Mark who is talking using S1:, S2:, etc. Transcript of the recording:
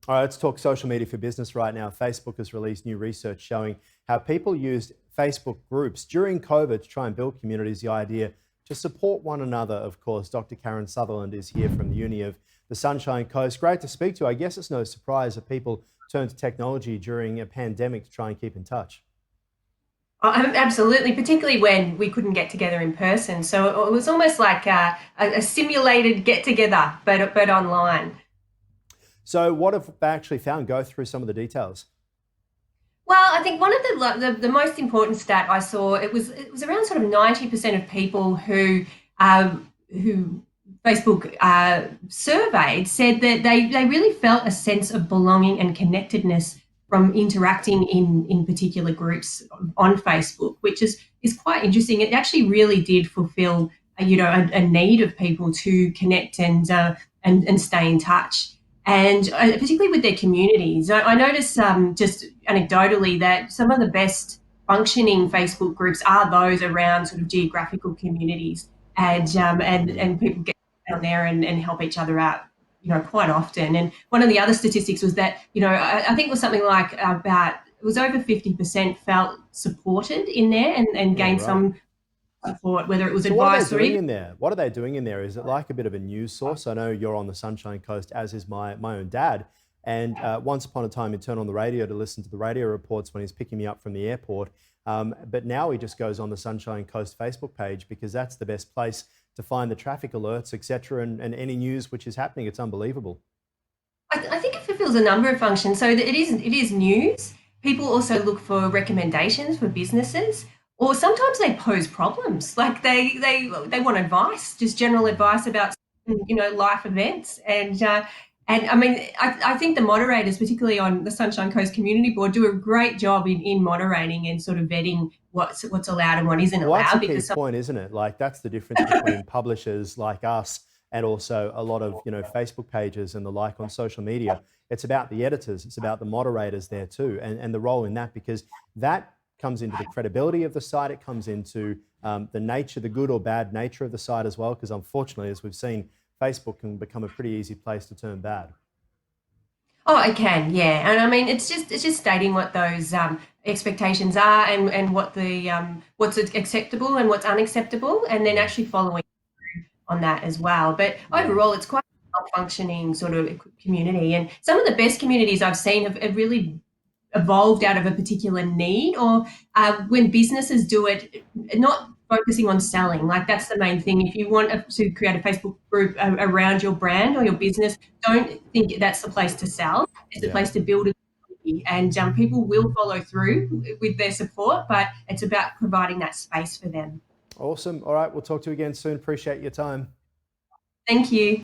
S1: All right, let's talk social media for business right now. Facebook has released new research showing how people used Facebook groups during COVID to try and build communities. The idea to support one another, of course. Dr. Karen Sutherland is here from the Uni of the Sunshine Coast. Great to speak to you. I guess it's no surprise that people turn to technology during a pandemic to try and keep in touch.
S2: Absolutely, particularly when we couldn't get together in person. So it was almost like a simulated get together, but online.
S1: So, what have they actually found? Go through some of the details.
S2: Well, I think one of the most important stat I saw it was around sort of 90% of people who Facebook surveyed said that they really felt a sense of belonging and connectedness from interacting in particular groups on Facebook, which is quite interesting. It actually really did fulfill a need of people to connect and stay in touch, and particularly with their communities. I noticed just anecdotally that some of the best functioning Facebook groups are those around sort of geographical communities, and people get down there and help each other out, quite often. And one of the other statistics was that, I think it was something like about it was over 50% felt supported in there and
S1: Yeah,
S2: gained
S1: right.
S2: some support, whether it was
S1: So what are they
S2: advice or
S1: doing
S2: even.
S1: in there? What are they doing in there? Is it like a bit of a news source? I know you're on the Sunshine Coast, as is my own dad. And once upon a time, he'd turn on the radio to listen to the radio reports when he's picking me up from the airport. But now he just goes on the Sunshine Coast Facebook page because that's the best place to find the traffic alerts, etc., and any news which is happening. It's unbelievable.
S2: I think it fulfills a number of functions. So that it is news. People also look for recommendations for businesses, or sometimes they pose problems. Like they want advice, just general
S1: Mm.
S2: advice about life events. And I mean, I think the moderators, particularly on the Sunshine Coast Community Board, do a great job in moderating and sort of vetting what's allowed and what isn't
S1: Well, that's a
S2: allowed,
S1: key
S2: because some.
S1: point, isn't it? Like that's the difference between publishers like us and also a lot of, Facebook pages and the like on social media. It's about the editors, it's about the moderators there too, and the role in that, because that comes into the credibility of the site. It comes into the nature, the good or bad nature of the site as well, because unfortunately, as we've seen, Facebook can become a pretty easy place to turn bad.
S2: Oh, it can, yeah. And I mean, it's just stating what those expectations are, and what's acceptable and what's unacceptable, and then
S1: Mm.
S2: actually following on that as well. But
S1: Yeah.
S2: overall, it's quite a well-functioning sort of community, and some of the best communities I've seen have really evolved out of a particular need, or when businesses do it, not focusing on selling. Like that's the main thing. If you want to create a Facebook group around your brand or your business, don't think that's the place to sell. It's the
S1: Yeah.
S2: place to build a community, and people will follow through with their support, but it's about providing that space for them.
S1: Awesome. All right. We'll talk to you again soon. Appreciate your time.
S2: Thank you.